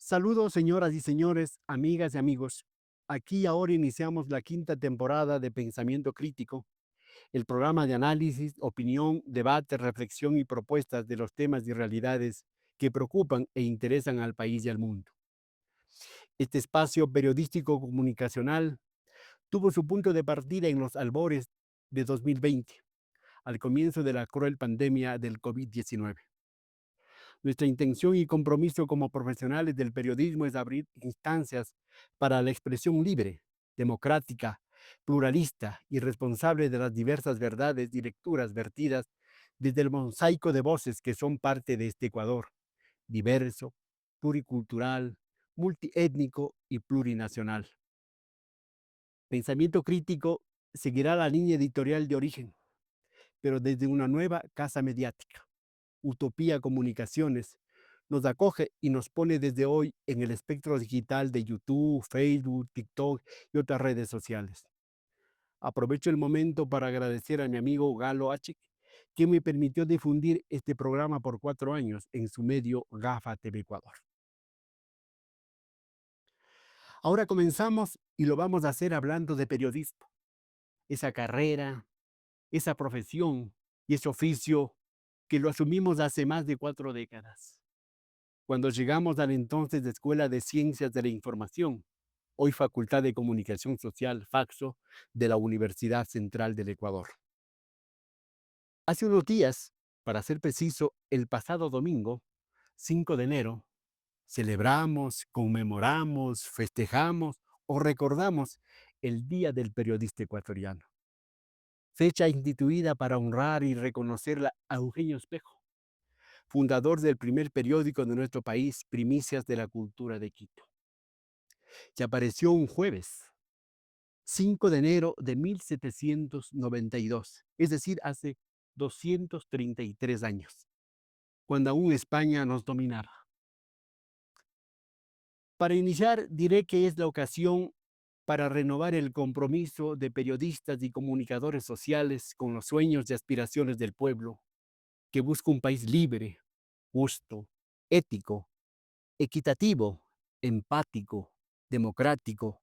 Saludos, señoras y señores, amigas y amigos. Aquí y ahora iniciamos la quinta temporada de Pensamiento Crítico, el programa de análisis, opinión, debate, reflexión y propuestas de los temas y realidades que preocupan e interesan al país y al mundo. Este espacio periodístico comunicacional tuvo su punto de partida en los albores de 2020, al comienzo de la cruel pandemia del COVID-19. Nuestra intención y compromiso como profesionales del periodismo es abrir instancias para la expresión libre, democrática, pluralista y responsable de las diversas verdades y lecturas vertidas desde el mosaico de voces que son parte de este Ecuador, diverso, pluricultural, multiétnico y plurinacional. Pensamiento crítico seguirá la línea editorial de origen, pero desde una nueva casa mediática. Utopía Comunicaciones nos acoge y nos pone desde hoy en el espectro digital de YouTube, Facebook, TikTok y otras redes sociales. Aprovecho el momento para agradecer a mi amigo Galo Achik, quien me permitió difundir este programa por 4 años en su medio GAFA TV Ecuador. Ahora comenzamos y lo vamos a hacer hablando de periodismo, esa carrera, esa profesión y ese oficio que lo asumimos hace más de 4 décadas. Cuando llegamos a la entonces Escuela de Ciencias de la Información, hoy Facultad de Comunicación Social, FACSO, de la Universidad Central del Ecuador. Hace unos días, para ser preciso, el pasado domingo, 5 de enero, celebramos, conmemoramos, festejamos o recordamos el Día del Periodista Ecuatoriano, fecha instituida para honrar y reconocer a Eugenio Espejo, fundador del primer periódico de nuestro país, Primicias de la Cultura de Quito, que apareció un jueves, 5 de enero de 1792, es decir, hace 233 años, cuando aún España nos dominaba. Para iniciar, diré que es la ocasión para renovar el compromiso de periodistas y comunicadores sociales con los sueños y aspiraciones del pueblo, que busca un país libre, justo, ético, equitativo, empático, democrático,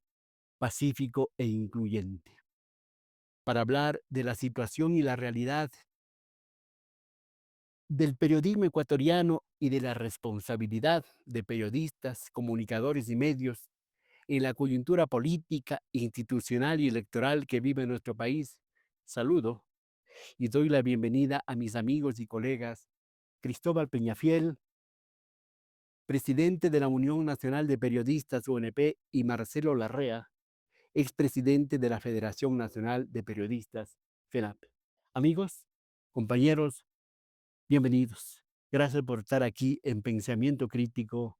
pacífico e incluyente. Para hablar de la situación y la realidad del periodismo ecuatoriano y de la responsabilidad de periodistas, comunicadores y medios en la coyuntura política, institucional y electoral que vive nuestro país. Saludo y doy la bienvenida a mis amigos y colegas Cristóbal Peñafiel, presidente de la Unión Nacional de Periodistas UNP, y Marcelo Larrea, expresidente de la Federación Nacional de Periodistas, FENAP. Amigos, compañeros, bienvenidos. Gracias por estar aquí en Pensamiento Crítico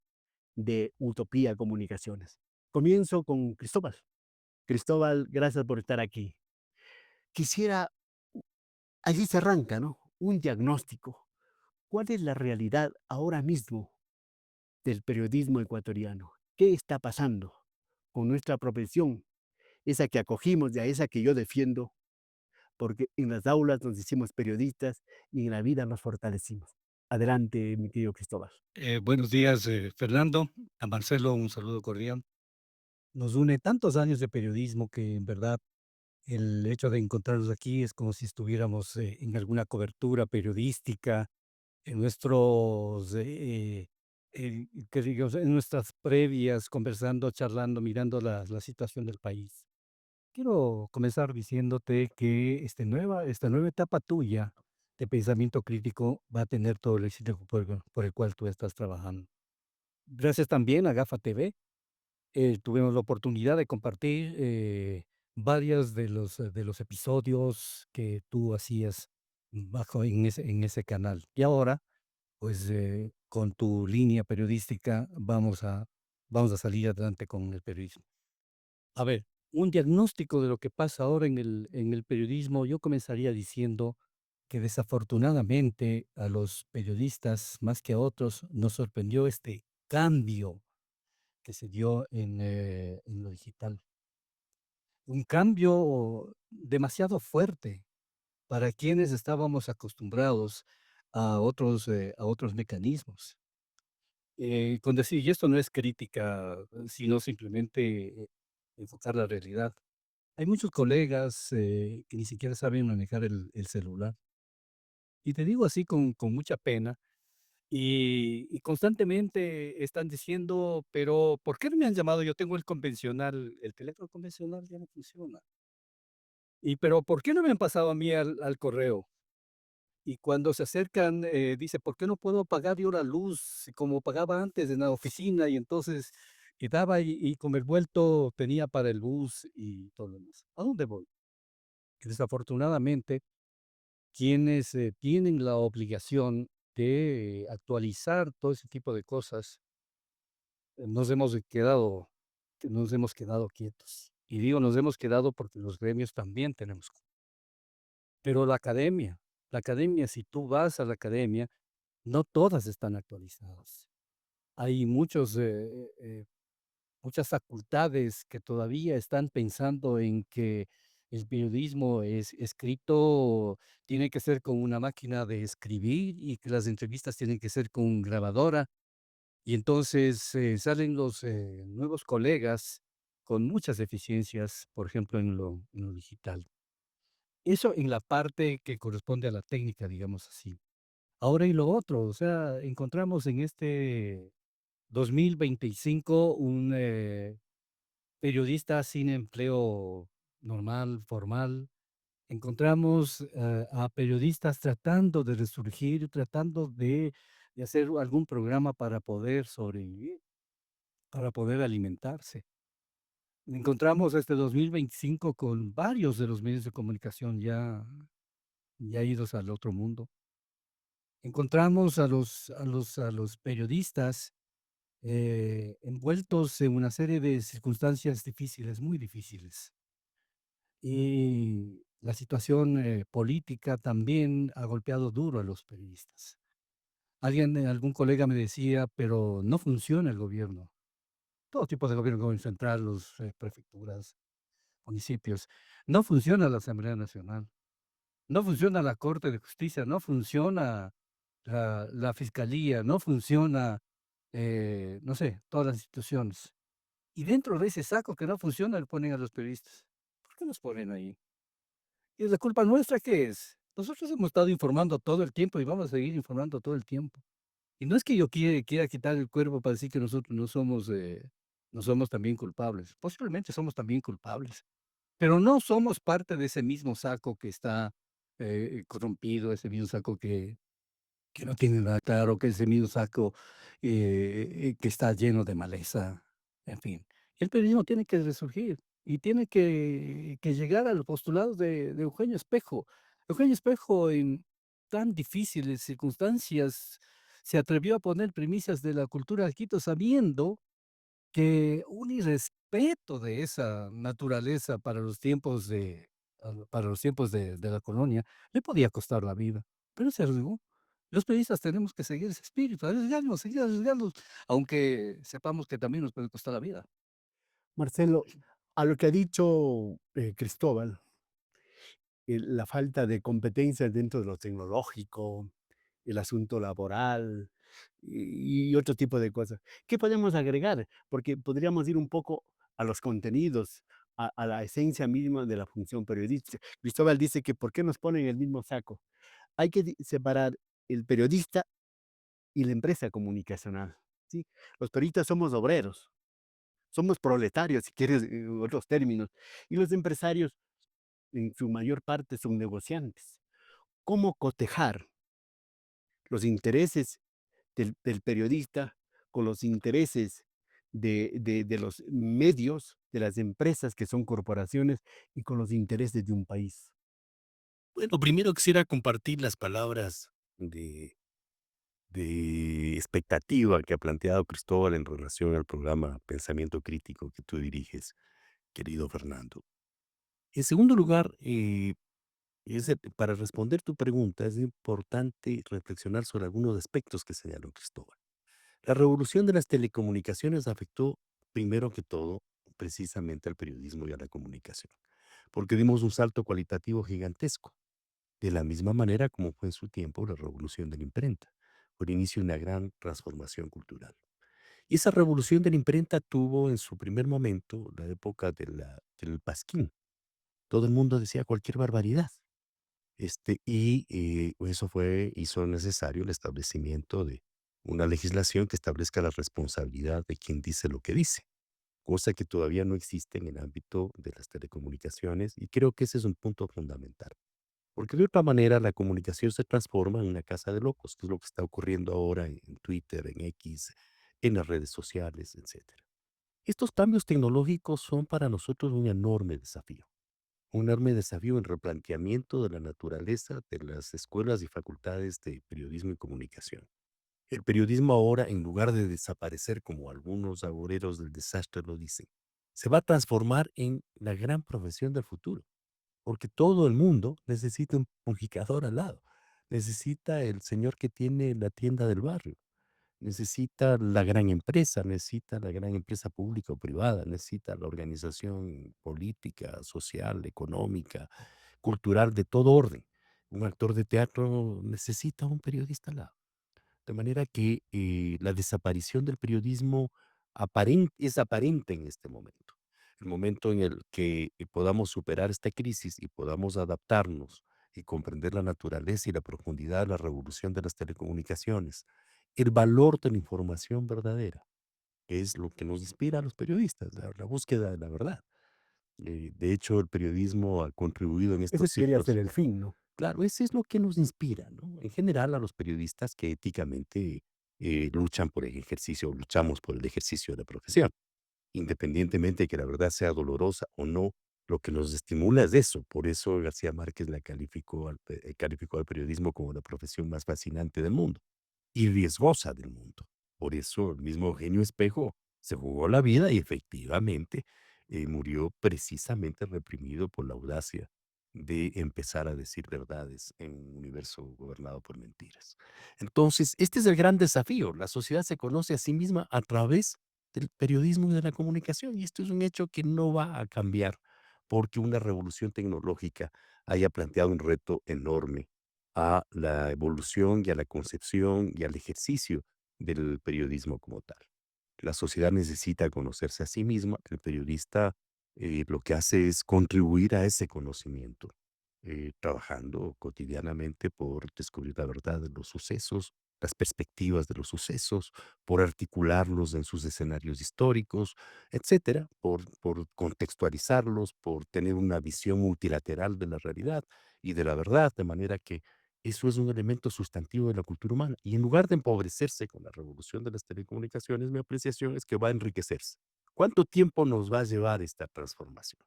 de Utopía Comunicaciones. Comienzo con Cristóbal. Cristóbal, gracias por estar aquí. Quisiera, así se arranca, ¿no? Un diagnóstico. ¿Cuál es la realidad ahora mismo del periodismo ecuatoriano? ¿Qué está pasando con nuestra profesión, esa que acogimos y a esa que yo defiendo? Porque en las aulas nos hicimos periodistas y en la vida nos fortalecimos. Adelante, mi querido Cristóbal. Buenos días, Fernando. A Marcelo, un saludo cordial. Nos une tantos años de periodismo que en verdad el hecho de encontrarnos aquí es como si estuviéramos en alguna cobertura periodística, en nuestros, que digamos, en nuestras previas, conversando, charlando, mirando la situación del país. Quiero comenzar diciéndote que esta nueva etapa tuya de pensamiento crítico va a tener todo el éxito por el cual tú estás trabajando. Gracias también a Gafa TV, tuvimos la oportunidad de compartir, varios de los episodios que tú hacías bajo en ese canal. Y ahora, pues, con tu línea periodística vamos a salir adelante con el periodismo. A ver, un diagnóstico de lo que pasa ahora en el periodismo, yo comenzaría diciendo que desafortunadamente a los periodistas, más que a otros, nos sorprendió este cambio que se dio en lo digital. Un cambio demasiado fuerte para quienes estábamos acostumbrados a otros mecanismos. con decir, y esto no es crítica, sino simplemente enfocar la realidad. Hay muchos colegas que ni siquiera saben manejar el celular. Y te digo así con mucha pena. Y constantemente están diciendo, pero ¿por qué no me han llamado? Yo tengo el convencional, el teléfono convencional ya no funciona. Y pero ¿por qué no me han pasado a mí al correo? Y cuando se acercan, dice, ¿por qué no puedo pagar yo la luz como pagaba antes en la oficina? Y entonces quedaba y con el vuelto tenía para el bus y todo lo demás. ¿A dónde voy? Que desafortunadamente, quienes tienen la obligación de actualizar todo ese tipo de cosas, nos hemos quedado quietos. Y digo, nos hemos quedado porque los gremios también tenemos. Pero la academia, si tú vas a la academia, no todas están actualizadas. Hay muchas facultades que todavía están pensando en que el periodismo es escrito, tiene que ser con una máquina de escribir y que las entrevistas tienen que ser con grabadora. Y entonces salen los nuevos colegas con muchas deficiencias, por ejemplo, en lo digital. Eso en la parte que corresponde a la técnica, digamos así. Ahora y lo otro, o sea, encontramos en este 2025 un periodista sin empleo normal, formal. Encontramos a periodistas tratando de resurgir, tratando de hacer algún programa para poder sobrevivir, para poder alimentarse. Encontramos este 2025 con varios de los medios de comunicación ya idos al otro mundo. Encontramos a los periodistas envueltos en una serie de circunstancias difíciles, muy difíciles. Y la situación política también ha golpeado duro a los periodistas. Algún colega me decía, pero no funciona el gobierno. Todo tipo de gobierno central, los prefecturas, municipios. No funciona la Asamblea Nacional, no funciona la Corte de Justicia, no funciona la Fiscalía, no funciona, no sé, todas las instituciones. Y dentro de ese saco que no funciona, le ponen a los periodistas. ¿Por qué los ponen ahí? ¿Y la culpa nuestra qué es? Nosotros hemos estado informando todo el tiempo y vamos a seguir informando todo el tiempo. Y no es que yo quiera quitar el cuerpo para decir que nosotros no somos también culpables. Posiblemente somos también culpables. Pero no somos parte de ese mismo saco que está, corrompido, ese mismo saco que no tiene nada claro, que ese mismo saco, que está lleno de maleza, en fin. El periodismo tiene que resurgir y tiene que llegar a los postulados de Eugenio Espejo. Eugenio Espejo, en tan difíciles circunstancias, se atrevió a poner premisas de la cultura de Quito, sabiendo que un irrespeto de esa naturaleza para los tiempos de la colonia le podía costar la vida, pero se arriesgó. Los periodistas tenemos que seguir ese espíritu, arriesgarnos, seguir arriesgando, aunque sepamos que también nos puede costar la vida. Marcelo, a lo que ha dicho Cristóbal, la falta de competencias dentro de lo tecnológico, el asunto laboral y otro tipo de cosas. ¿Qué podemos agregar? Porque podríamos ir un poco a los contenidos, a la esencia misma de la función periodística. Cristóbal dice que ¿por qué nos ponen en el mismo saco? Hay que separar el periodista y la empresa comunicacional, ¿sí? Los periodistas somos obreros, somos proletarios, si quieres, otros términos, y los empresarios en su mayor parte son negociantes. ¿Cómo cotejar los intereses del periodista con los intereses de los medios, de las empresas que son corporaciones y con los intereses de un país? Bueno, primero quisiera compartir las palabras de expectativa que ha planteado Cristóbal en relación al programa Pensamiento Crítico que tú diriges, querido Fernando. En segundo lugar, para responder tu pregunta, es importante reflexionar sobre algunos aspectos que señaló Cristóbal. La revolución de las telecomunicaciones afectó, primero que todo, precisamente al periodismo y a la comunicación, porque dimos un salto cualitativo gigantesco. De la misma manera como fue en su tiempo la revolución de la imprenta, por inicio de una gran transformación cultural. Y esa revolución de la imprenta tuvo en su primer momento la época del pasquín. Todo el mundo decía cualquier barbaridad. Eso hizo necesario el establecimiento de una legislación que establezca la responsabilidad de quien dice lo que dice, cosa que todavía no existe en el ámbito de las telecomunicaciones, y creo que ese es un punto fundamental. Porque de otra manera la comunicación se transforma en una casa de locos, que es lo que está ocurriendo ahora en Twitter, en X, en las redes sociales, etcétera. Estos cambios tecnológicos son para nosotros un enorme desafío en replanteamiento de la naturaleza de las escuelas y facultades de periodismo y comunicación. El periodismo ahora, en lugar de desaparecer como algunos agoreros del desastre lo dicen, se va a transformar en la gran profesión del futuro, porque todo el mundo necesita un comunicador al lado, necesita el señor que tiene la tienda del barrio, necesita la gran empresa pública o privada, necesita la organización política, social, económica, cultural, de todo orden. Un actor de teatro necesita un periodista al lado. De manera que la desaparición del periodismo es aparente en este momento. El momento en el que podamos superar esta crisis y podamos adaptarnos y comprender la naturaleza y la profundidad de la revolución de las telecomunicaciones, el valor de la información verdadera, que es lo que nos inspira a los periodistas, la búsqueda de la verdad. De hecho, el periodismo ha contribuido en Ese estos debería ser siglos. el fin, ¿no? Claro, ese es lo que nos inspira, ¿no? En general, a los periodistas que éticamente luchan por el ejercicio, luchamos por el ejercicio de la profesión, independientemente de que la verdad sea dolorosa o no, lo que nos estimula es eso. Por eso García Márquez calificó al periodismo como la profesión más fascinante del mundo y riesgosa del mundo. Por eso el mismo Eugenio Espejo se jugó la vida y efectivamente murió precisamente reprimido por la audacia de empezar a decir verdades en un universo gobernado por mentiras. Entonces, este es el gran desafío. La sociedad se conoce a sí misma a través del periodismo y de la comunicación, y esto es un hecho que no va a cambiar porque una revolución tecnológica haya planteado un reto enorme a la evolución y a la concepción y al ejercicio del periodismo como tal. La sociedad necesita conocerse a sí misma, el periodista lo que hace es contribuir a ese conocimiento, trabajando cotidianamente por descubrir la verdad de los sucesos, las perspectivas de los sucesos, por articularlos en sus escenarios históricos, etcétera, por contextualizarlos, por tener una visión multilateral de la realidad y de la verdad, de manera que eso es un elemento sustantivo de la cultura humana. Y en lugar de empobrecerse con la revolución de las telecomunicaciones, mi apreciación es que va a enriquecerse. ¿Cuánto tiempo nos va a llevar esta transformación?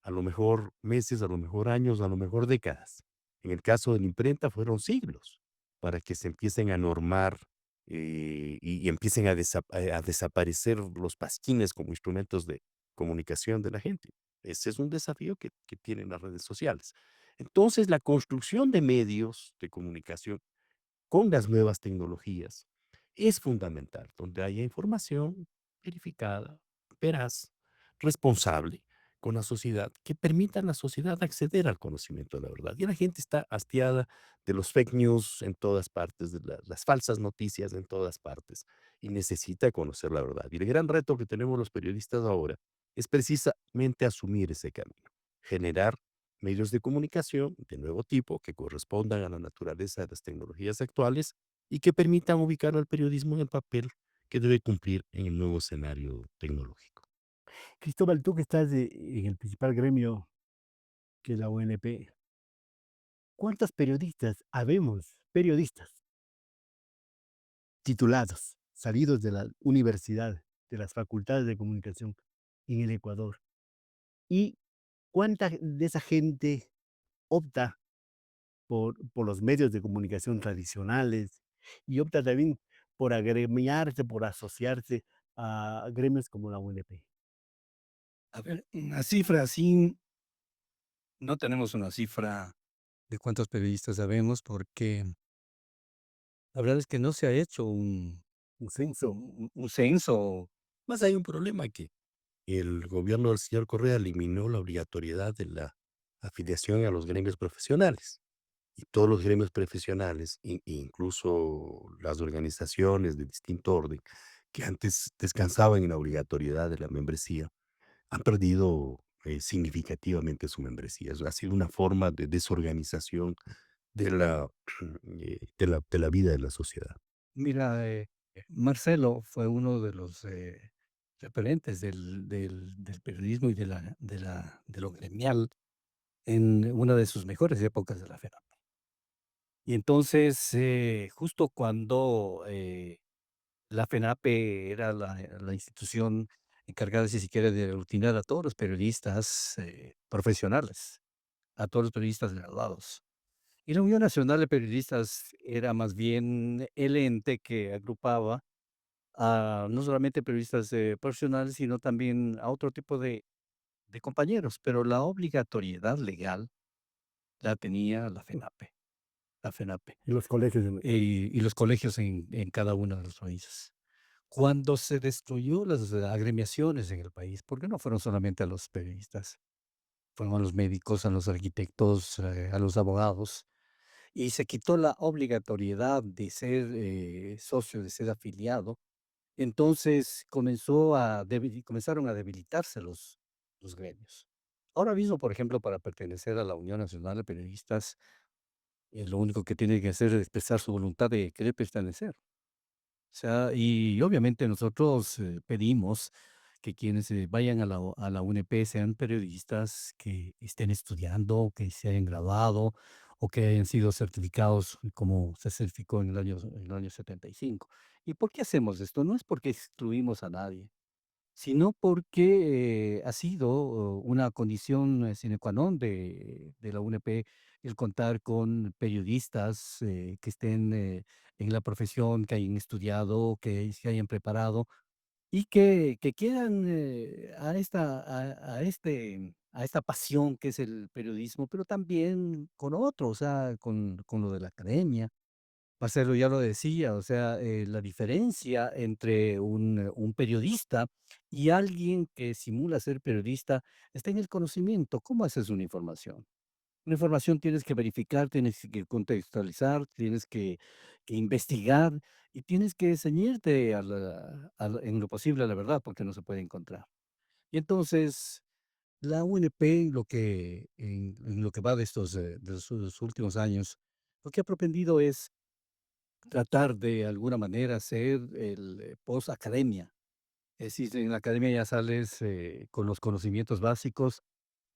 A lo mejor meses, a lo mejor años, a lo mejor décadas. En el caso de la imprenta fueron siglos para que se empiecen a normar y empiecen a desaparecer los pasquines como instrumentos de comunicación de la gente. Ese es un desafío que tienen las redes sociales. Entonces, la construcción de medios de comunicación con las nuevas tecnologías es fundamental, donde haya información verificada, veraz, responsable con la sociedad, que permita a la sociedad acceder al conocimiento de la verdad. Y la gente está hastiada de los fake news en todas partes, de las falsas noticias en todas partes, y necesita conocer la verdad. Y el gran reto que tenemos los periodistas ahora es precisamente asumir ese camino, generar medios de comunicación de nuevo tipo que correspondan a la naturaleza de las tecnologías actuales y que permitan ubicar al periodismo en el papel que debe cumplir en el nuevo escenario tecnológico. Cristóbal, tú que estás en el principal gremio que es la UNP, ¿cuántos periodistas habemos? Periodistas titulados, salidos de la universidad, de las facultades de comunicación en el Ecuador. ¿Y cuánta de esa gente opta por los medios de comunicación tradicionales y opta también por agremiarse, por asociarse a gremios como la UNP? A ver, una cifra así, no tenemos una cifra de cuántos periodistas sabemos, porque la verdad es que no se ha hecho Un censo. un censo. Más hay un problema que el gobierno del señor Correa eliminó la obligatoriedad de la afiliación a los gremios profesionales. Y todos los gremios profesionales, incluso las organizaciones de distinto orden, que antes descansaban en la obligatoriedad de la membresía, han perdido significativamente su membresía. Ha sido una forma de desorganización de de la vida de la sociedad. Mira, Marcelo fue uno de los referentes del periodismo y de lo gremial en una de sus mejores épocas de la FENAP. Y entonces, justo cuando la FENAPE era la institución encargada, si se quiere, de aglutinar a todos los periodistas profesionales, a todos los periodistas graduados. Y la Unión Nacional de Periodistas era más bien el ente que agrupaba a no solamente periodistas profesionales, sino también a otro tipo de compañeros, pero la obligatoriedad legal la tenía la FENAPE, En los colegios de y los colegios en cada uno de los países. Cuando se destruyó las agremiaciones en el país, porque no fueron solamente a los periodistas, fueron a los médicos, a los arquitectos, a los abogados, y se quitó la obligatoriedad de ser socio, de ser afiliado. Entonces comenzaron a debilitarse los gremios. Ahora mismo, por ejemplo, para pertenecer a la Unión Nacional de Periodistas, lo único que tiene que hacer es expresar su voluntad de querer pertenecer. O sea, y obviamente nosotros pedimos que quienes vayan a a la UNP sean periodistas que estén estudiando, que se hayan graduado o que hayan sido certificados como se certificó en el año 75. ¿Y por qué hacemos esto? No es porque excluimos a nadie, sino porque ha sido una condición sine qua non de la UNP el contar con periodistas que estén en la profesión, que hayan estudiado, que se hayan preparado y que quieran a esta pasión que es el periodismo, pero también con otro, o sea, con lo de la academia. Marcelo ya lo decía, o sea, la diferencia entre un periodista y alguien que simula ser periodista está en el conocimiento. ¿Cómo haces una información? Una información tienes que verificar, tienes que contextualizar, tienes que investigar y tienes que ceñirte en lo posible a la verdad, porque no se puede encontrar. Y entonces, la UNP, en lo que va de de sus últimos años, lo que ha propendido es tratar de alguna manera ser el post-academia. Es decir, en la academia ya sales con los conocimientos básicos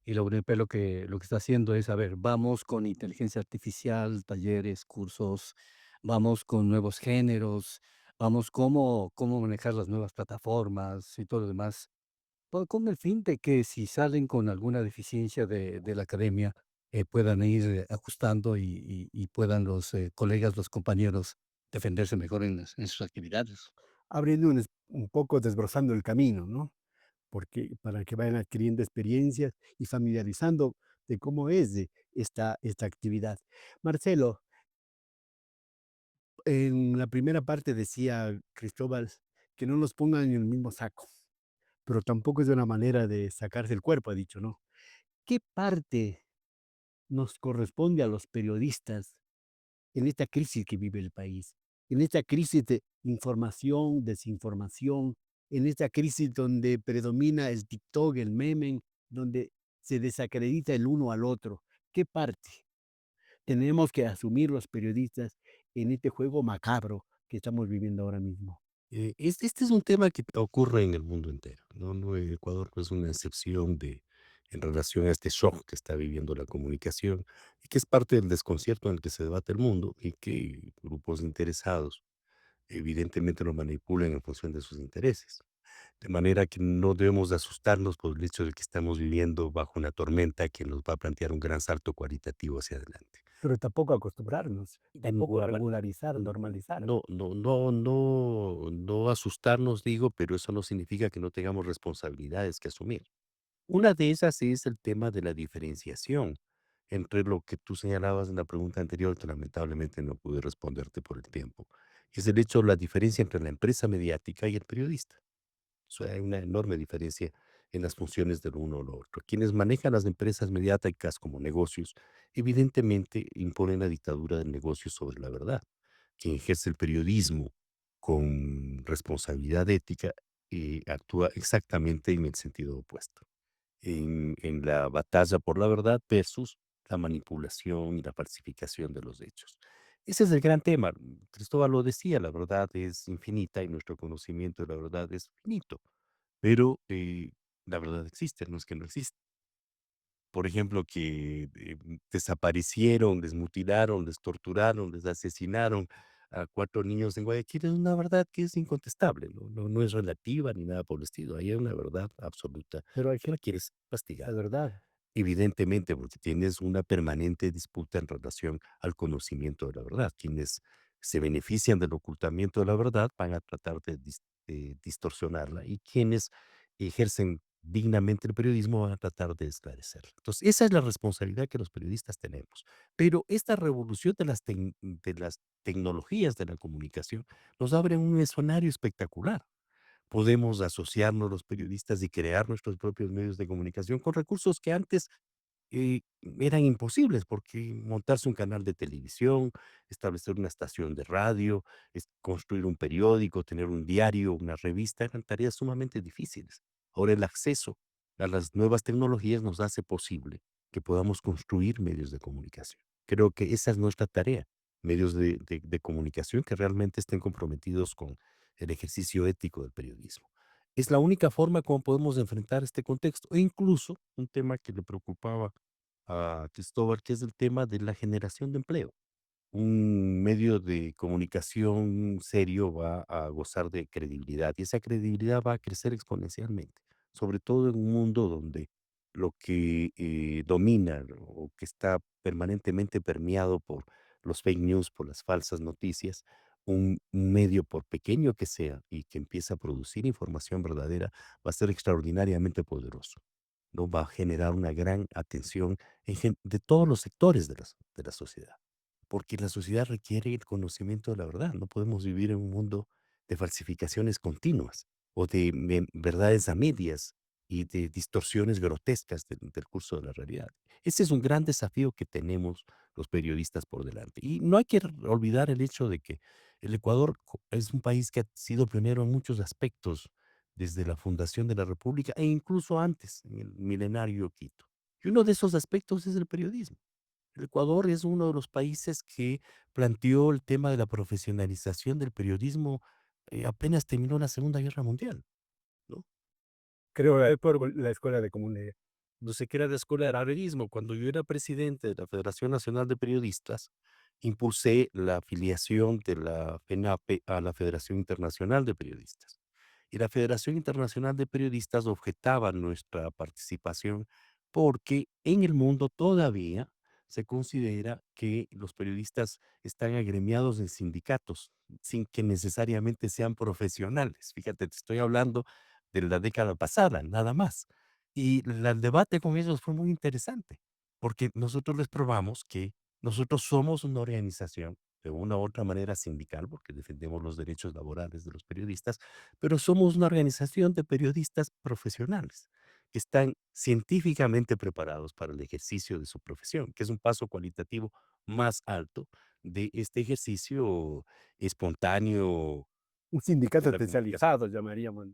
y la UNP lo que está haciendo es, a ver, vamos con inteligencia artificial, talleres, cursos, vamos con nuevos géneros, vamos cómo manejar las nuevas plataformas y todo lo demás, con el fin de que si salen con alguna deficiencia de la academia, puedan ir ajustando y puedan los colegas, los compañeros defenderse mejor en sus actividades. abriendo un poco, desbrozando el camino, ¿no? Porque para que vayan adquiriendo experiencias y familiarizando de cómo es de esta actividad. Marcelo, en la primera parte decía Cristóbal que no nos pongan en el mismo saco, pero tampoco es de una manera de sacarse el cuerpo, ha dicho, ¿no? ¿Qué parte nos corresponde a los periodistas en esta crisis que vive el país, en esta crisis de información, desinformación, en esta crisis donde predomina el TikTok, el meme, donde se desacredita el uno al otro? ¿Qué parte tenemos que asumir los periodistas en este juego macabro que estamos viviendo ahora mismo? Este es un tema que ocurre en el mundo entero, ¿no? Ecuador no es una excepción en relación a este shock que está viviendo la comunicación y que es parte del desconcierto en el que se debate el mundo y que grupos interesados evidentemente lo manipulan en función de sus intereses. De manera que no debemos de asustarnos por el hecho de que estamos viviendo bajo una tormenta que nos va a plantear un gran salto cualitativo hacia adelante. Pero tampoco acostumbrarnos, tampoco Guarda- regularizar, normalizar. no asustarnos, digo, pero eso no significa que no tengamos responsabilidades que asumir. Una de esas es el tema de la diferenciación entre lo que tú señalabas en la pregunta anterior, que lamentablemente no pude responderte por el tiempo. Es el hecho, la diferencia entre la empresa mediática y el periodista. O sea, hay una enorme diferencia en las funciones del uno o lo otro. Quienes manejan las empresas mediáticas como negocios, evidentemente imponen la dictadura del negocio sobre la verdad. Quien ejerce el periodismo con responsabilidad ética, actúa exactamente en el sentido opuesto, en la batalla por la verdad versus la manipulación y la falsificación de los hechos. Ese es el gran tema. Cristóbal lo decía, la verdad es infinita y nuestro conocimiento de la verdad es finito, pero la verdad existe, no es que no existe. Por ejemplo, que desaparecieron, les mutilaron, les torturaron, les asesinaron a 4 niños en Guayaquil, es una verdad que es incontestable, no es relativa ni nada por el estilo, ahí hay una verdad absoluta, Pero hay que la gente, quieres la castigar. verdad. Evidentemente, porque tienes una permanente disputa en relación al conocimiento de la verdad. Quienes se benefician del ocultamiento de la verdad van a tratar de distorsionarla, y quienes ejercen dignamente el periodismo van a tratar de esclarecerla. Entonces, esa es la responsabilidad que los periodistas tenemos. Pero esta revolución de las tecnologías de la comunicación nos abre un escenario espectacular. Podemos asociarnos los periodistas y crear nuestros propios medios de comunicación con recursos que antes eran imposibles, porque montarse un canal de televisión, establecer una estación de radio, construir un periódico, tener un diario, una revista, eran tareas sumamente difíciles. Ahora el acceso a las nuevas tecnologías nos hace posible que podamos construir medios de comunicación. Creo que esa es nuestra tarea, medios de comunicación que realmente estén comprometidos con el ejercicio ético del periodismo. Es la única forma como podemos enfrentar este contexto, e incluso un tema que le preocupaba a Cristóbal, que es el tema de la generación de empleo. Un medio de comunicación serio va a gozar de credibilidad, y esa credibilidad va a crecer exponencialmente, sobre todo en un mundo donde lo que domina o que está permanentemente permeado por los fake news, por las falsas noticias. Un medio, por pequeño que sea y que empiece a producir información verdadera, va a ser extraordinariamente poderoso, ¿no? Va a generar una gran atención de todos los sectores de la sociedad, porque la sociedad requiere el conocimiento de la verdad. No podemos vivir en un mundo de falsificaciones continuas o de verdades a medias y de distorsiones grotescas del curso de la realidad. Ese es un gran desafío que tenemos los periodistas por delante. Y no hay que olvidar el hecho de que el Ecuador es un país que ha sido pionero en muchos aspectos desde la fundación de la República e incluso antes, en el milenario Quito. Y uno de esos aspectos es el periodismo. El Ecuador es uno de los países que planteó el tema de la profesionalización del periodismo, apenas terminó la Segunda Guerra Mundial, ¿no? Creo por la escuela de comunidad. No sé qué era la escuela de periodismo. Cuando yo era presidente de la Federación Nacional de Periodistas, impulsé la afiliación de la FENAPE a la Federación Internacional de Periodistas. Y la Federación Internacional de Periodistas objetaba nuestra participación porque en el mundo todavía se considera que los periodistas están agremiados en sindicatos sin que necesariamente sean profesionales. Fíjate, te estoy hablando de la década pasada, nada más. Y el debate con ellos fue muy interesante, porque nosotros les probamos que nosotros somos una organización de una u otra manera sindical, porque defendemos los derechos laborales de los periodistas, pero somos una organización de periodistas profesionales que están científicamente preparados para el ejercicio de su profesión, que es un paso cualitativo más alto de este ejercicio espontáneo Un de sindicato la comunicación. especializado, llamaríamos.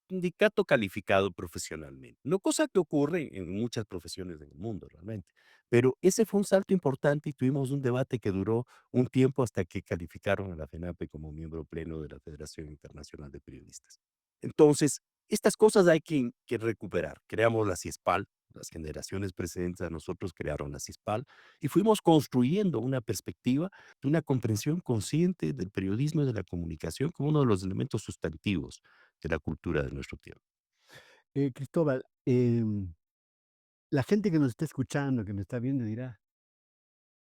Sindicato calificado profesionalmente, no, cosa que ocurre en muchas profesiones del mundo realmente. Pero ese fue un salto importante y tuvimos un debate que duró un tiempo hasta que calificaron a la FENAPE como miembro pleno de la Federación Internacional de Periodistas. Entonces, estas cosas hay que recuperar. Creamos la CIESPAL, las generaciones precedentes a nosotros crearon la CIESPAL, y fuimos construyendo una perspectiva de una comprensión consciente del periodismo y de la comunicación como uno de los elementos sustantivos de la cultura de nuestro tiempo. Cristóbal, la gente que nos está escuchando, que nos está viendo, dirá,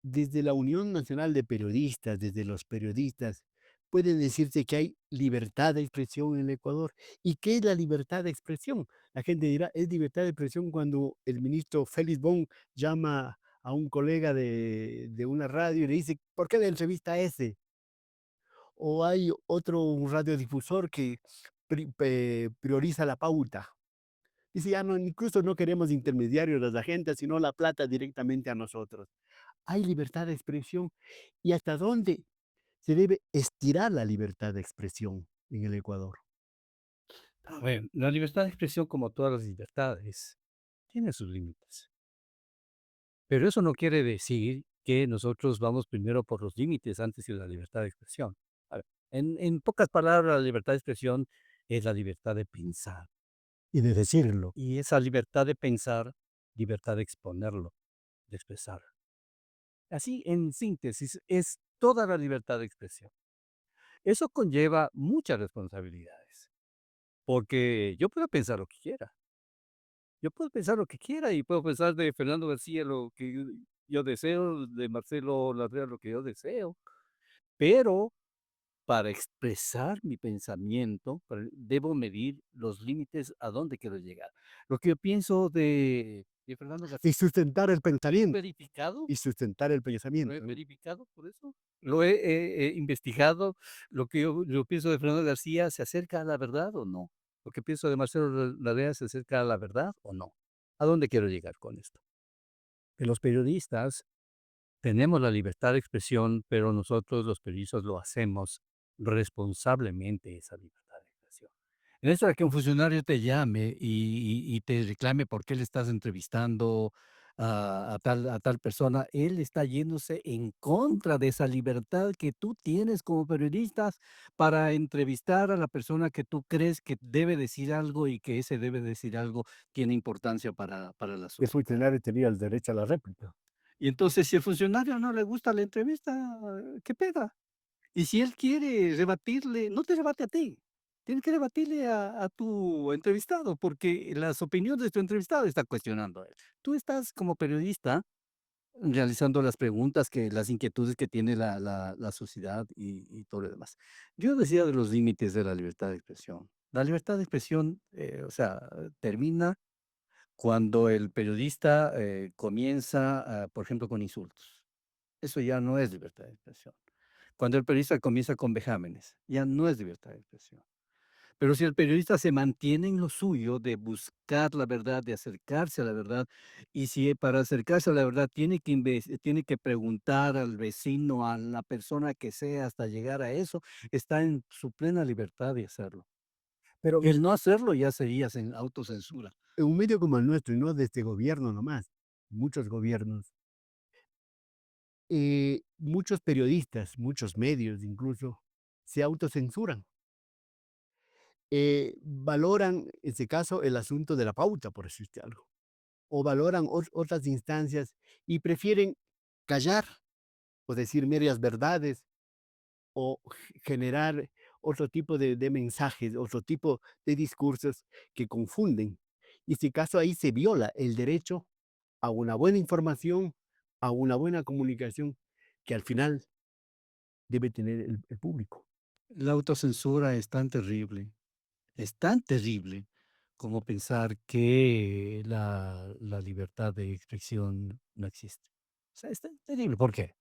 desde la Unión Nacional de Periodistas, desde los periodistas, puede decirse que hay libertad de expresión en el Ecuador. ¿Y qué es la libertad de expresión? La gente dirá, es libertad de expresión cuando el ministro Félix Bon llama a un colega de una radio y le dice, ¿por qué la entrevista a ese? O hay otro un radiodifusor que prioriza la pauta. Dice, ya no, incluso no queremos intermediarios, las agendas, sino la plata directamente a nosotros. Hay libertad de expresión. ¿Y hasta dónde? Se debe estirar la libertad de expresión en el Ecuador. A ver, la libertad de expresión, como todas las libertades, tiene sus límites. Pero eso no quiere decir que nosotros vamos primero por los límites antes que la libertad de expresión. A ver, en pocas palabras, la libertad de expresión es la libertad de pensar. Y de decirlo. Y esa libertad de pensar, libertad de exponerlo, de expresar. Así, en síntesis, es toda la libertad de expresión. Eso conlleva muchas responsabilidades, porque yo puedo pensar lo que quiera. Yo puedo pensar lo que quiera y puedo pensar de Fernando García lo que yo deseo, de Marcelo Larrea lo que yo deseo, pero para expresar mi pensamiento, debo medir los límites a dónde quiero llegar. Lo que yo pienso de Fernando Y García, sustentar el pensamiento. verificado, Y sustentar el lo he pensamiento, ¿no? verificado por eso, lo he investigado, lo que yo pienso de Fernando García, ¿se acerca a la verdad o no? Lo que pienso de Marcelo Larrea, ¿se acerca a la verdad o no? ¿A dónde quiero llegar con esto? Que los periodistas tenemos la libertad de expresión, pero nosotros los periodistas lo hacemos responsablemente, esa libertad de expresión. En esto de que un funcionario te llame y te reclame por qué le estás entrevistando a tal persona, él está yéndose en contra de esa libertad que tú tienes como periodistas para entrevistar a la persona que tú crees que debe decir algo y que ese debe decir algo tiene importancia para la El sociedad. funcionario tenía el derecho a la réplica. Y entonces, si el funcionario no le gusta la entrevista, ¿qué pega? Y si él quiere rebatirle, no te rebate a ti, tiene que rebatirle a tu entrevistado, porque las opiniones de tu entrevistado están cuestionando a él. Tú estás como periodista realizando las preguntas las inquietudes que tiene la sociedad y todo lo demás. Yo decía de los límites de la libertad de expresión. La libertad de expresión, o sea, termina cuando el periodista, comienza, por ejemplo, con insultos. Eso ya no es libertad de expresión. Cuando el periodista comienza con vejámenes, ya no es libertad de expresión. Pero si el periodista se mantiene en lo suyo de buscar la verdad, de acercarse a la verdad, y si para acercarse a la verdad tiene que preguntar al vecino, a la persona que sea, hasta llegar a eso, está en su plena libertad de hacerlo. Pero El no hacerlo ya sería autocensura. en un medio como el nuestro, y no de este gobierno nomás, muchos gobiernos, muchos periodistas, muchos medios incluso, se autocensuran. Valoran, en este caso, el asunto de la pauta, por decirte algo, o valoran otras instancias y prefieren callar o decir medias verdades o generar otro tipo de mensajes, otro tipo de discursos que confunden. Y en este caso ahí se viola el derecho a una buena información, a una buena comunicación que al final debe tener el público. La autocensura es tan terrible como pensar que la libertad de expresión no existe. O sea, es tan terrible. ¿Por qué?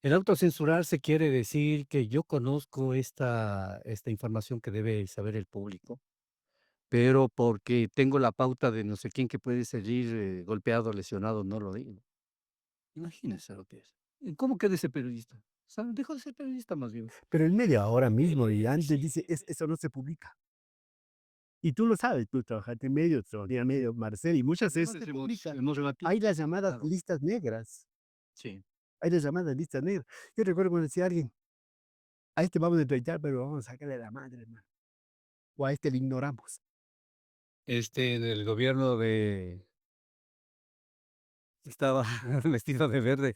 El autocensurarse quiere decir que yo conozco esta información que debe saber el público, pero porque tengo la pauta de no sé quién que puede salir golpeado, lesionado, no lo digo. Imagínense lo que es. ¿Cómo queda ese periodista? O sea, dejó de ser periodista más bien. Pero el medio ahora mismo y antes Sí, dice, eso no se publica". Y tú lo sabes, tú trabajaste en medios, trabajé en medios, Marcel, y muchas veces se publica. hemos rebatido. Hay las llamadas Claro, listas negras, sí. hay las llamadas listas negras. Yo recuerdo cuando decía alguien, a este vamos a entrevistar, pero vamos a sacarle la madre, hermano, o a este le ignoramos. En el gobierno estaba vestido de verde.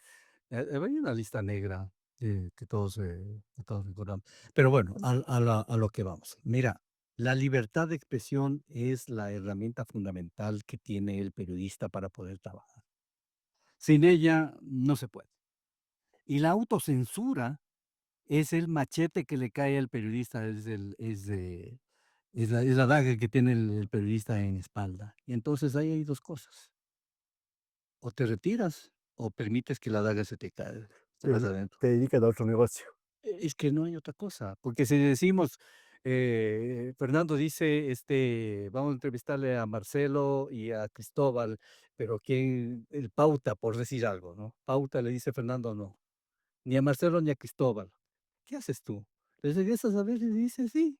Había una lista negra, que todos recordamos. Pero bueno, a lo que vamos. Mira, la libertad de expresión es la herramienta fundamental que tiene el periodista para poder trabajar. Sin ella no se puede. Y la autocensura es el machete que le cae al periodista, es la daga que tiene el periodista en espalda. Y entonces ahí hay 2 cosas. O te retiras o permites que la daga se te Te, vaya adentro. te dedicas a otro negocio. Es que no hay otra cosa, porque si decimos, Fernando dice, vamos a entrevistarle a Marcelo y a Cristóbal, pero quién el Pauta, por decir algo, ¿no? Pauta le dice Fernando no, ni a Marcelo ni a Cristóbal. ¿qué haces tú? Les regresas a ver y dices, sí,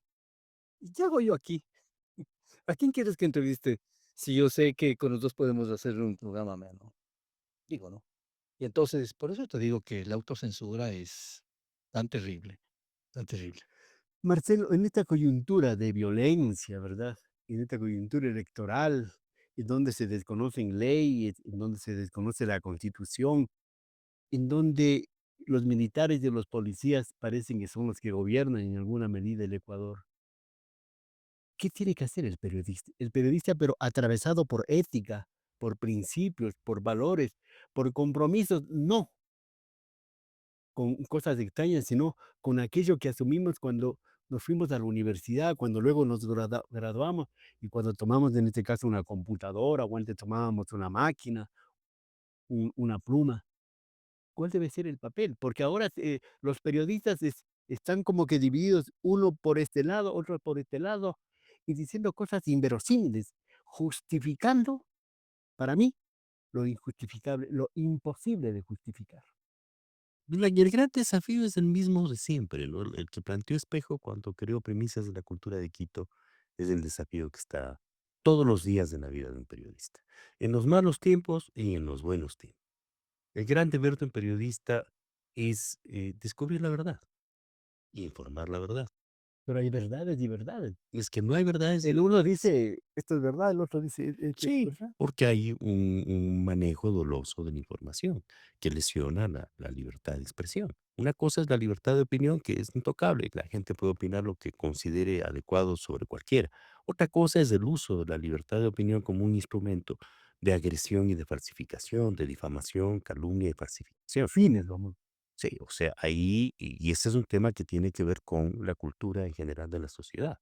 ¿y qué hago yo aquí? ¿A quién quieres que entreviste? Si yo sé que con los dos podemos hacer un programa ameno. Digo, ¿no? Y entonces, por eso te digo que la autocensura es tan terrible, tan terrible. Marcelo, en esta coyuntura de violencia, ¿verdad? En esta coyuntura electoral, en donde se desconocen leyes, en donde se desconoce la Constitución, en donde los militares y los policías parecen que son los que gobiernan en alguna medida el Ecuador. ¿Qué tiene que hacer el periodista? El periodista, pero atravesado por ética, por principios, por valores, por compromisos, no con cosas extrañas, sino con aquello que asumimos cuando nos fuimos a la universidad, cuando luego nos graduamos y cuando tomamos, en este caso, una computadora o antes tomábamos una máquina, una pluma. ¿Cuál debe ser el papel? Porque ahora los periodistas están como que divididos, uno por este lado, otro por este lado, y diciendo cosas inverosímiles, justificando, para mí, lo injustificable, lo imposible de justificar. Mira, y el gran desafío es el mismo de siempre, ¿no? El que planteó Espejo cuando creó Premisas de la Cultura de Quito es el desafío que está todos los días de la vida de un periodista, en los malos tiempos y en los buenos tiempos. El gran deber de un periodista es descubrir la verdad y informar la verdad. Pero hay verdades y verdades. Es que no hay verdades. El uno dice, esto es verdad, el otro dice, esto es Sí, verdad. porque hay un manejo doloso de la información que lesiona la libertad de expresión. Una cosa es la libertad de opinión, que es intocable, la gente puede opinar lo que considere adecuado sobre cualquiera. Otra cosa es el uso de la libertad de opinión como un instrumento de agresión y de falsificación, de difamación, calumnia y falsificación. Fines, vamos. Sí, o sea, ahí, y ese es un tema que tiene que ver con la cultura en general de la sociedad.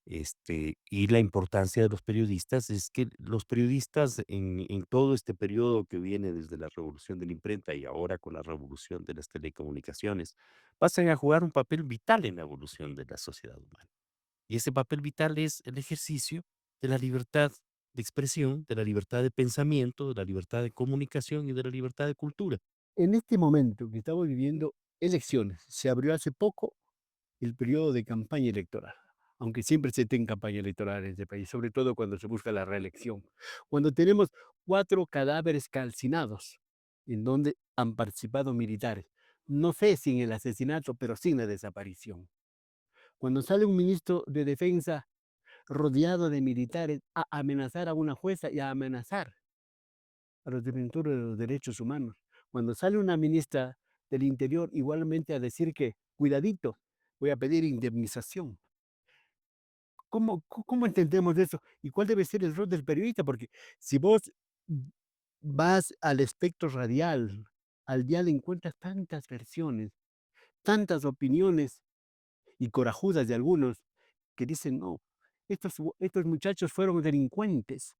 Y la importancia de los periodistas es que los periodistas en todo este periodo que viene desde la revolución de la imprenta y ahora con la revolución de las telecomunicaciones, pasan a jugar un papel vital en la evolución de la sociedad humana. Y ese papel vital es el ejercicio de la libertad de expresión, de la libertad de pensamiento, de la libertad de comunicación y de la libertad de cultura. En este momento que estamos viviendo elecciones, se abrió hace poco el periodo de campaña electoral, aunque siempre se tiene campaña electoral en este país, sobre todo cuando se busca la reelección, cuando tenemos 4 cadáveres calcinados, en donde han participado militares. No sé si en el asesinato, pero sí en la desaparición. Cuando sale un ministro de defensa rodeado de militares a amenazar a una jueza y a amenazar a los defensores de los derechos humanos. Cuando sale una ministra del Interior igualmente a decir que, cuidadito, voy a pedir indemnización. ¿Cómo entendemos eso? ¿Y cuál debe ser el rol del periodista? Porque si vos vas al espectro radial, al dial encuentras tantas versiones, tantas opiniones y corajudas de algunos que dicen, no, estos muchachos fueron delincuentes.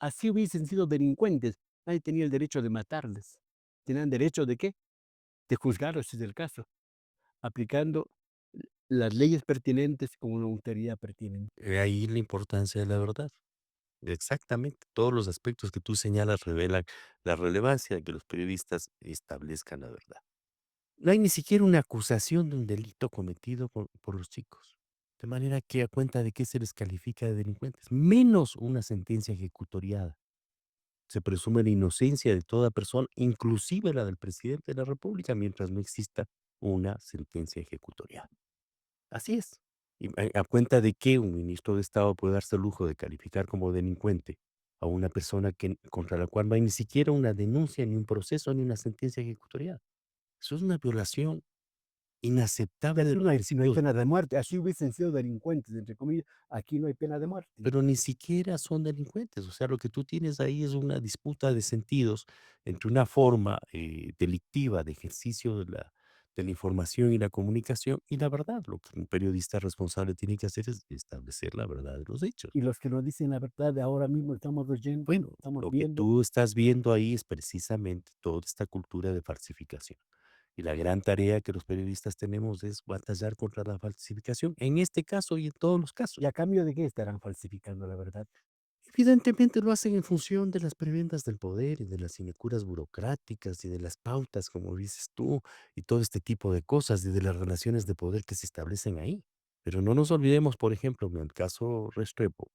Así hubiesen sido delincuentes, nadie tenía el derecho de matarles. ¿Tenían derecho de qué? De juzgarlos, si es el caso, aplicando las leyes pertinentes con una autoridad pertinente. Ahí la importancia de la verdad. Exactamente, todos los aspectos que tú señalas revelan la relevancia de que los periodistas establezcan la verdad. No hay ni siquiera una acusación de un delito cometido por los chicos, de manera que a cuenta de qué se les califica de delincuentes, menos una sentencia ejecutoriada. Se presume la inocencia de toda persona, inclusive la del presidente de la República, mientras no exista una sentencia ejecutoriada. Así es. Y a cuenta de que un ministro de Estado puede darse el lujo de calificar como delincuente a una persona contra la cual no hay ni siquiera una denuncia, ni un proceso, ni una sentencia ejecutoriada. Eso es una violación inaceptable de Aquí los no hay principios, pena de muerte, así hubiesen sido delincuentes, entre comillas, aquí no hay pena de muerte. pero ni siquiera son delincuentes. O sea, lo que tú tienes ahí es una disputa de sentidos entre una forma delictiva de ejercicio de la información y la comunicación y la verdad. Lo que un periodista responsable tiene que hacer es establecer la verdad de los hechos. Y los que nos dicen la verdad de ahora mismo estamos oyendo, Bueno, estamos lo que viendo. tú estás viendo ahí es precisamente toda esta cultura de falsificación. Y la gran tarea que los periodistas tenemos es batallar contra la falsificación, en este caso y en todos los casos. ¿Y a cambio de qué estarán falsificando la verdad? Evidentemente lo hacen en función de las prebendas del poder y de las sinecuras burocráticas y de las pautas, como dices tú, y todo este tipo de cosas y de las relaciones de poder que se establecen ahí. Pero no nos olvidemos, por ejemplo, en el caso Restrepo,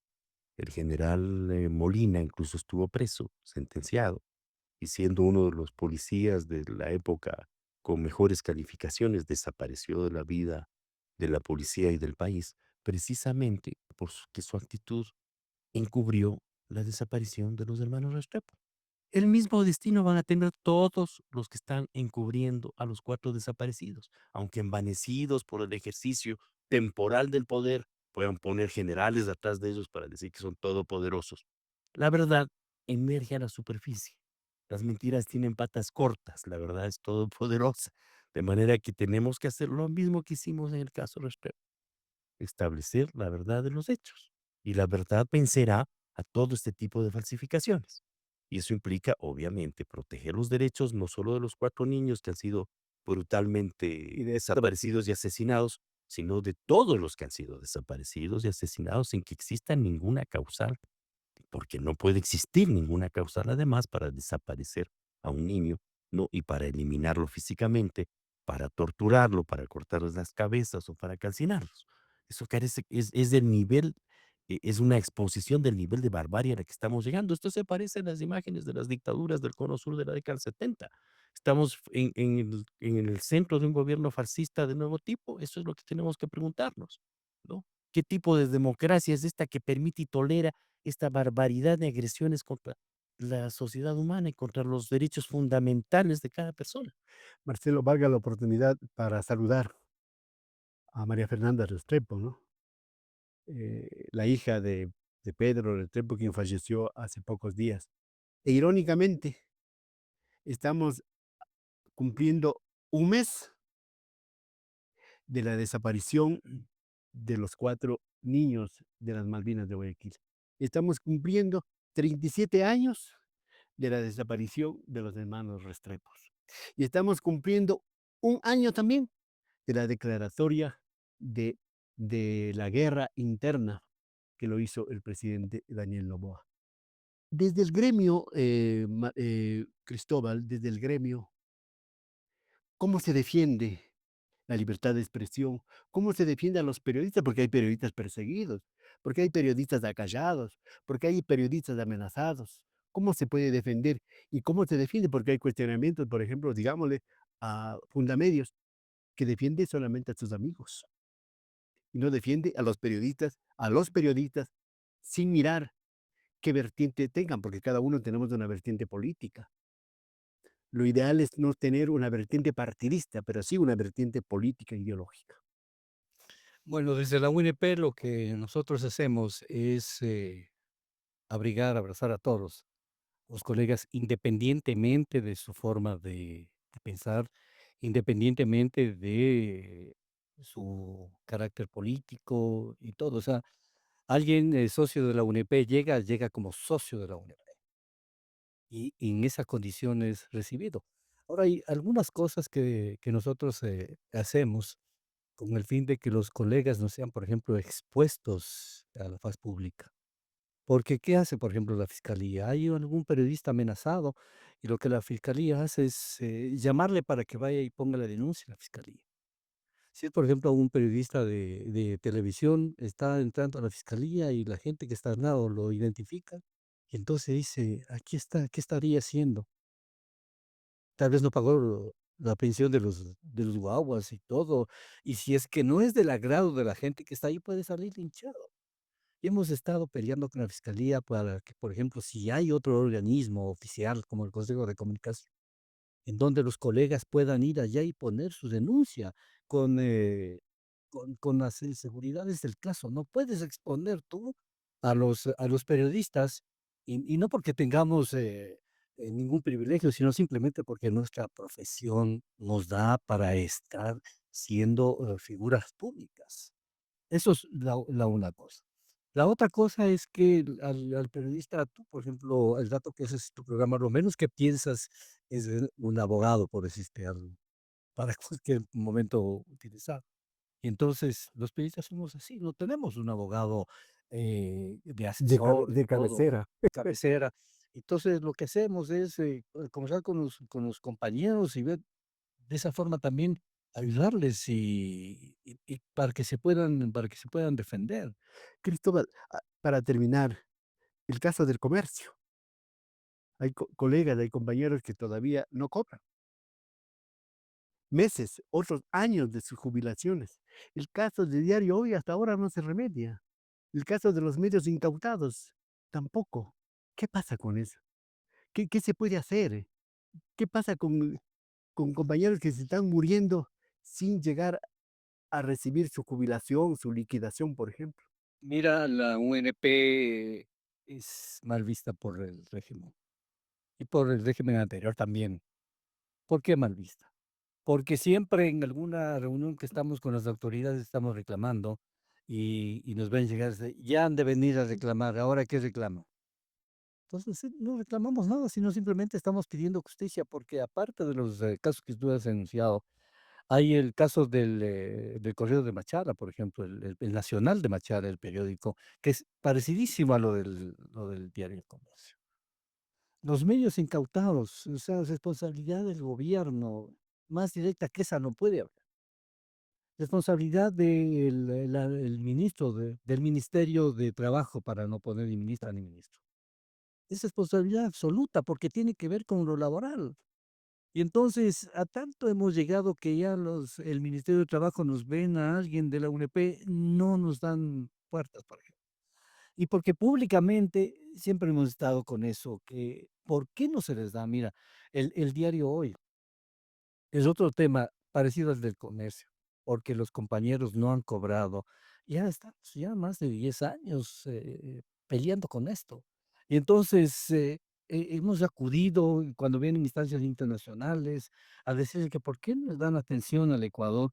el general Molina incluso estuvo preso, sentenciado, y siendo uno de los policías de la época con mejores calificaciones, desapareció de la vida de la policía y del país, precisamente porque su actitud encubrió la desaparición de los hermanos Restrepo. El mismo destino van a tener todos los que están encubriendo a los 4 desaparecidos, aunque envanecidos por el ejercicio temporal del poder, puedan poner generales atrás de ellos para decir que son todopoderosos. La verdad emerge a la superficie. Las mentiras tienen patas cortas, la verdad es todopoderosa, de manera que tenemos que hacer lo mismo que hicimos en el caso Restrepo, establecer la verdad de los hechos. Y la verdad vencerá a todo este tipo de falsificaciones. Y eso implica, obviamente, proteger los derechos no solo de los 4 niños que han sido brutalmente Y de desaparecidos y asesinados, sino de todos los que han sido desaparecidos y asesinados sin que exista ninguna causal, porque no puede existir ninguna causal además para desaparecer a un niño, ¿no? Y para eliminarlo físicamente, para torturarlo, para cortarles las cabezas o para calcinarlos. Eso carece, es del nivel, es una exposición del nivel de barbarie a la que estamos llegando. Esto se parece a las imágenes de las dictaduras del Cono Sur de la década del 70. Estamos en el centro de un gobierno fascista de nuevo tipo. Eso es lo que tenemos que preguntarnos, ¿no? ¿Qué tipo de democracia es esta que permite y tolera esta barbaridad de agresiones contra la sociedad humana y contra los derechos fundamentales de cada persona? Marcelo, valga la oportunidad para saludar a María Fernanda Restrepo, ¿no? La hija de Pedro Restrepo, quien falleció hace pocos días. E irónicamente, estamos cumpliendo un mes de la desaparición de los 4 niños de las Malvinas de Guayaquil. Estamos cumpliendo 37 años de la desaparición de los hermanos Restrepos. Y estamos cumpliendo un año también de la declaratoria de, de la guerra interna que lo hizo el presidente Daniel Noboa. Desde el gremio, Cristóbal, desde el gremio, ¿cómo se defiende la libertad de expresión? ¿Cómo se defiende a los periodistas? Porque hay periodistas perseguidos, porque hay periodistas acallados, porque hay periodistas amenazados. ¿Cómo se puede defender? ¿Y cómo se defiende? Porque hay cuestionamientos, por ejemplo, digámosle, a Fundamedios, que defiende solamente a sus amigos y no defiende a los periodistas, sin mirar qué vertiente tengan, porque cada uno tenemos una vertiente política. Lo ideal es no tener una vertiente partidista, pero sí una vertiente política ideológica. Bueno, desde la UNP lo que nosotros hacemos es abrigar, abrazar a todos los colegas, independientemente de su forma de pensar, independientemente de su carácter político y todo. O sea, alguien socio de la UNP llega como socio de la UNP y en esa condición es recibido. Ahora, hay algunas cosas que nosotros hacemos con el fin de que los colegas no sean, por ejemplo, expuestos a la faz pública. Porque, ¿qué hace, por ejemplo, la fiscalía? Hay algún periodista amenazado y lo que la fiscalía hace es llamarle para que vaya y ponga la denuncia en la fiscalía. Si es, por ejemplo, un periodista de televisión, está entrando a la fiscalía y la gente que está al lado lo identifica y entonces dice, aquí está, ¿qué estaría haciendo? Tal vez no pagó la pensión de los guaguas y todo. Y si es que no es del agrado de la gente que está ahí, puede salir linchado. Y hemos estado peleando con la fiscalía para que, por ejemplo, si hay otro organismo oficial como el Consejo de Comunicación, en donde los colegas puedan ir allá y poner su denuncia con, con las inseguridades del caso. No puedes exponer tú a los periodistas y no porque tengamos ningún privilegio, sino simplemente porque nuestra profesión nos da para estar siendo figuras públicas. Eso es la una cosa. La otra cosa es que al periodista, tú, por ejemplo, el dato que ese es tu programa, lo menos que piensas es en un abogado, por decirte algo, para cualquier momento utilizar. Y entonces, los periodistas somos así, no tenemos un abogado de asesor, de todo, cabecera. cabecera. Entonces, lo que hacemos es, conversar con los compañeros y ver de esa forma también ayudarles y para que se puedan defender. Cristóbal, para terminar, el caso del comercio. Hay colegas, hay compañeros que todavía no cobran. Meses, otros años de sus jubilaciones. El caso de Diario Hoy hasta ahora no se remedia. El caso de los medios incautados, tampoco. ¿Qué pasa con eso? ¿Qué se puede hacer? ¿Qué pasa con compañeros que se están muriendo sin llegar a recibir su jubilación, su liquidación, por ejemplo? Mira, la UNP es mal vista por el régimen y por el régimen anterior también. ¿Por qué mal vista? Porque siempre en alguna reunión que estamos con las autoridades estamos reclamando y nos ven llegar, ya han de venir a reclamar, ¿ahora qué reclama? Entonces, no reclamamos nada, sino simplemente estamos pidiendo justicia, porque aparte de los casos que tú has denunciado, hay el caso del Correo de Machara, por ejemplo, el Nacional de Machara, el periódico, que es parecidísimo a lo del diario El Comercio. Los medios incautados, o sea, responsabilidad del gobierno, más directa que esa no puede haber. Responsabilidad el ministro del Ministerio de Trabajo, para no poner ni ministra ni ministro. Es responsabilidad absoluta porque tiene que ver con lo laboral. Y entonces, a tanto hemos llegado que ya el Ministerio de Trabajo nos ven a alguien de la UNP, no nos dan puertas, por ejemplo. Y porque públicamente siempre hemos estado con eso, que ¿por qué no se les da? Mira, el diario Hoy es otro tema parecido al del comercio, porque los compañeros no han cobrado. Ya estamos ya más de 10 años peleando con esto. Y entonces hemos acudido cuando vienen instancias internacionales a decirle que por qué no les dan atención al Ecuador.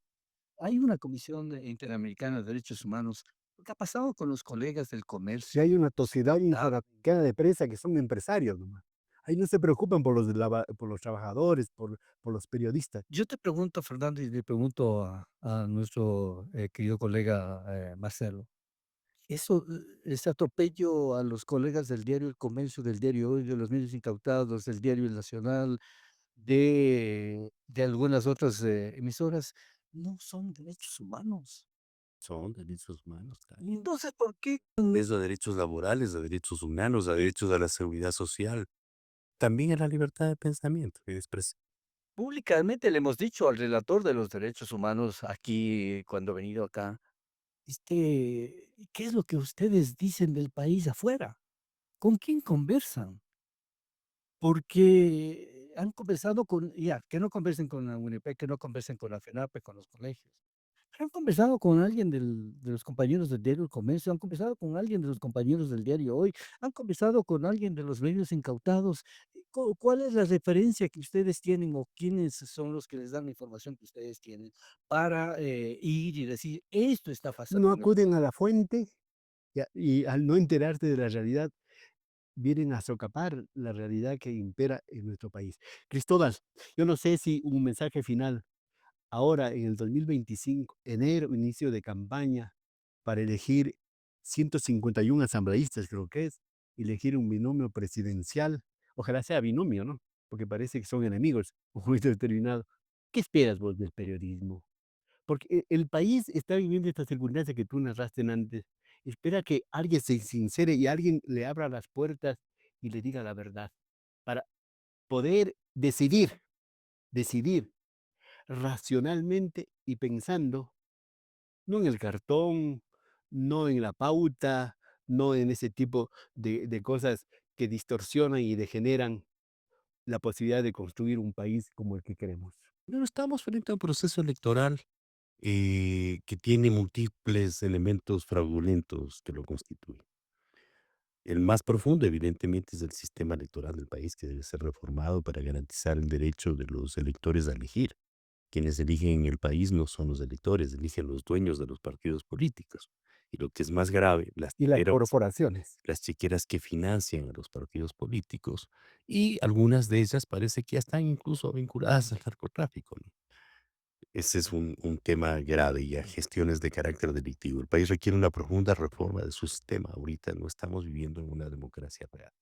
Hay una Comisión Interamericana de Derechos Humanos. ¿Qué ha pasado con los colegas del Si comercio? hay una sociedad Lamentable. interamericana de prensa que son empresarios nomás. Ahí no se preocupan por los trabajadores, por los periodistas. Yo te pregunto, Fernando, y le pregunto a nuestro querido colega Marcelo, eso, ese atropello a los colegas del diario El Comercio, del diario Hoy, de los medios incautados, del diario El Nacional, de algunas otras emisoras, no son derechos humanos. Son derechos humanos, claro. Y entonces, ¿por qué? Desde derechos laborales, a derechos humanos, a derechos a la seguridad social, también a la libertad de pensamiento y de expresión. Públicamente le hemos dicho al relator de los derechos humanos aquí, cuando ha venido acá, ¿qué es lo que ustedes dicen del país afuera? ¿Con quién conversan? Porque han conversado con, ya, que no conversen con la UNP, que no conversen con la FENAPE, con los colegios. Pero han conversado con alguien de los compañeros del diario El Comercio, han conversado con alguien de los compañeros del diario Hoy, han conversado con alguien de los medios incautados. ¿Cuál es la referencia que ustedes tienen o quiénes son los que les dan la información que ustedes tienen para ir y decir, esto está pasando No en el acuden a la fuente y al no enterarse de la realidad, vienen a socapar la realidad que impera en nuestro país. Cristóbal, yo no sé si un mensaje final ahora en el 2025, enero, inicio de campaña para elegir 151 asambleístas, creo que es, elegir un binomio presidencial. Ojalá sea binomio, ¿no? Porque parece que son enemigos, un momento determinado. ¿Qué esperas vos del periodismo? Porque el país está viviendo esta circunstancia que tú narraste antes. Espera que alguien se sincere y alguien le abra las puertas y le diga la verdad para poder decidir racionalmente y pensando, no en el cartón, no en la pauta, no en ese tipo de cosas que distorsionan y degeneran la posibilidad de construir un país como el que queremos. Pero estamos frente a un proceso electoral que tiene múltiples elementos fraudulentos que lo constituyen. El más profundo, evidentemente, es el sistema electoral del país que debe ser reformado para garantizar el derecho de los electores a elegir. Quienes eligen en el país no son los electores, eligen los dueños de los partidos políticos. Y lo que es más grave, Y las corporaciones. las chequeras que financian a los partidos políticos y algunas de ellas parece que ya están incluso vinculadas al narcotráfico, ¿no? Ese es un tema grave y a gestiones de carácter delictivo. El país requiere una profunda reforma de su sistema. Ahorita no estamos viviendo en una democracia real.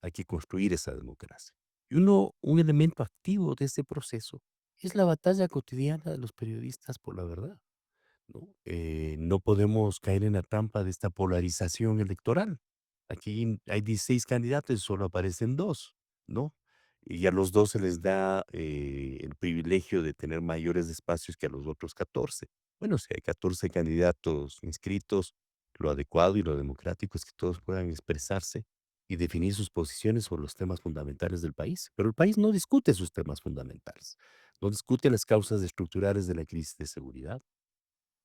Hay que construir esa democracia. Y un elemento activo de ese proceso es la batalla cotidiana de los periodistas por la verdad, ¿no? No podemos caer en la trampa de esta polarización electoral. Aquí hay 16 candidatos y solo aparecen dos, ¿no? Y a los dos se les da el privilegio de tener mayores espacios que a los otros 14. Bueno, si hay 14 candidatos inscritos, lo adecuado y lo democrático es que todos puedan expresarse y definir sus posiciones sobre los temas fundamentales del país. Pero el país no discute sus temas fundamentales, no discute las causas estructurales de la crisis de seguridad.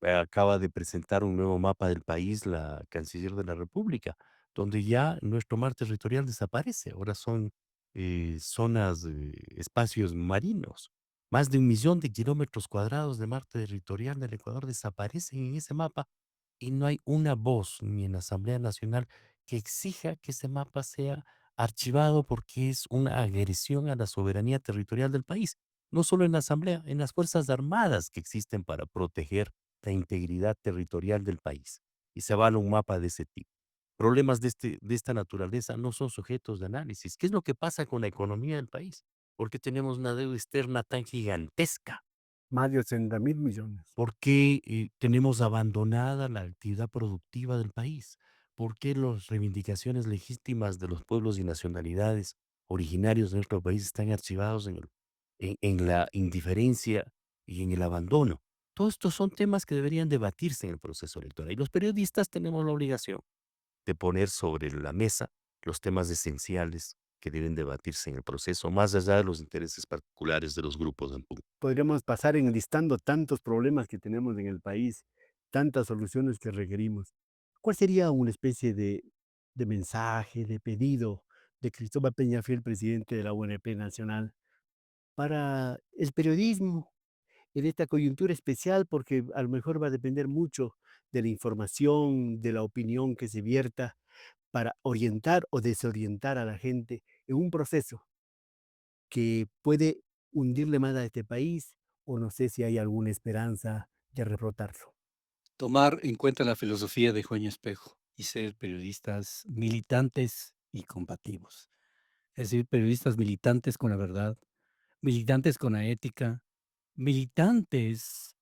Acaba de presentar un nuevo mapa del país la canciller de la República, donde ya nuestro mar territorial desaparece. Ahora son zonas, espacios marinos. Más de 1 millón de kilómetros cuadrados de mar territorial del Ecuador desaparecen en ese mapa y no hay una voz ni en la Asamblea Nacional que exija que ese mapa sea archivado porque es una agresión a la soberanía territorial del país. No solo en la Asamblea, en las Fuerzas Armadas que existen para proteger la integridad territorial del país. Y se avala un mapa de ese tipo. Problemas de esta naturaleza no son sujetos de análisis. ¿Qué es lo que pasa con la economía del país? ¿Por qué tenemos una deuda externa tan gigantesca? Más de 80.000 millones. ¿Por qué tenemos abandonada la actividad productiva del país? ¿Por qué las reivindicaciones legítimas de los pueblos y nacionalidades originarios de nuestro país están archivados en la indiferencia y en el abandono? Todos estos son temas que deberían debatirse en el proceso electoral y los periodistas tenemos la obligación de poner sobre la mesa los temas esenciales que deben debatirse en el proceso, más allá de los intereses particulares de los grupos en pugna. Podríamos pasar enlistando tantos problemas que tenemos en el país, tantas soluciones que requerimos. ¿Cuál sería una especie de mensaje, de pedido de Cristóbal Peñafiel, presidente de la UNP Nacional, para el periodismo en esta coyuntura especial? Porque a lo mejor va a depender mucho de la información, de la opinión que se vierta para orientar o desorientar a la gente en un proceso que puede hundirle más a este país, o no sé si hay alguna esperanza de derrotarlo. Tomar en cuenta la filosofía de Juan Espejo y ser periodistas militantes y combativos. Es decir, periodistas militantes con la verdad, militantes con la ética, militantes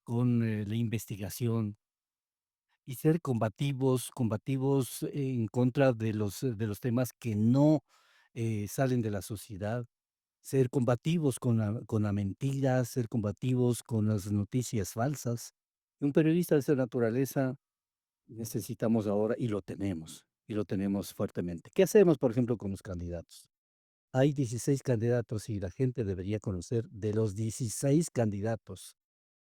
con la investigación y ser combativos en contra de los temas que no salen de la sociedad, ser combativos con la mentira, ser combativos con las noticias falsas. Un periodista de esa naturaleza necesitamos ahora y lo tenemos fuertemente. ¿Qué hacemos, por ejemplo, con los candidatos? Hay 16 candidatos y la gente debería conocer de los 16 candidatos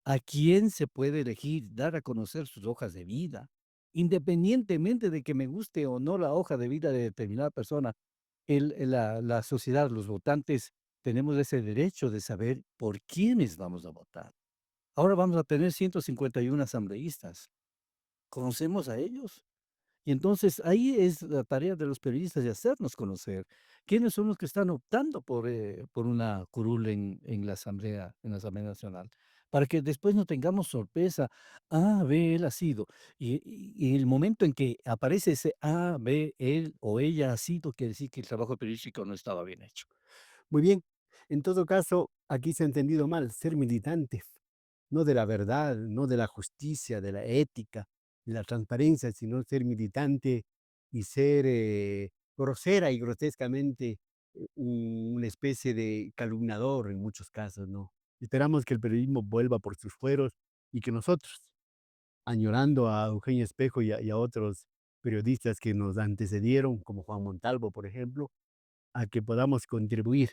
a quién se puede elegir, dar a conocer sus hojas de vida, independientemente de que me guste o no la hoja de vida de determinada persona. La sociedad, los votantes, tenemos ese derecho de saber por quiénes vamos a votar. Ahora vamos a tener 151 asambleístas. ¿Conocemos a ellos? Y entonces ahí es la tarea de los periodistas de hacernos conocer quiénes son los que están optando por una curul en la Asamblea Nacional, para que después no tengamos sorpresa. A, B, él ha sido. Y el momento en que aparece ese A, B, él o ella ha sido, quiere decir que el trabajo periodístico no estaba bien hecho. Muy bien, en todo caso, aquí se ha entendido mal, ser militante, no de la verdad, no de la justicia, de la ética, de la transparencia, sino ser militante y ser grosera y grotescamente una especie de calumniador en muchos casos, ¿no? Esperamos que el periodismo vuelva por sus fueros y que nosotros, añorando a Eugenio Espejo y a otros periodistas que nos antecedieron, como Juan Montalvo, por ejemplo, a que podamos contribuir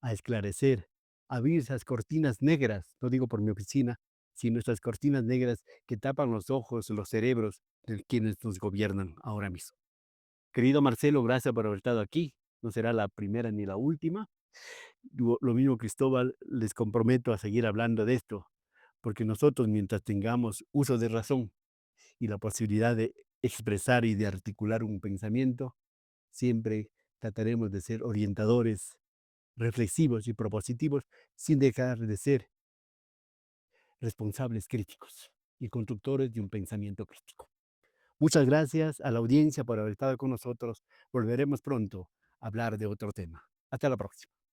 a esclarecer, a abrir esas cortinas negras, no digo por mi oficina, sino esas cortinas negras que tapan los ojos, los cerebros de quienes nos gobiernan ahora mismo. Querido Marcelo, gracias por haber estado aquí. No será la primera ni la última. Lo mismo, Cristóbal, les comprometo a seguir hablando de esto, porque nosotros, mientras tengamos uso de razón y la posibilidad de expresar y de articular un pensamiento, siempre trataremos de ser orientadores reflexivos y propositivos sin dejar de ser responsables críticos y constructores de un pensamiento crítico. Muchas gracias a la audiencia por haber estado con nosotros. Volveremos pronto a hablar de otro tema. Hasta la próxima.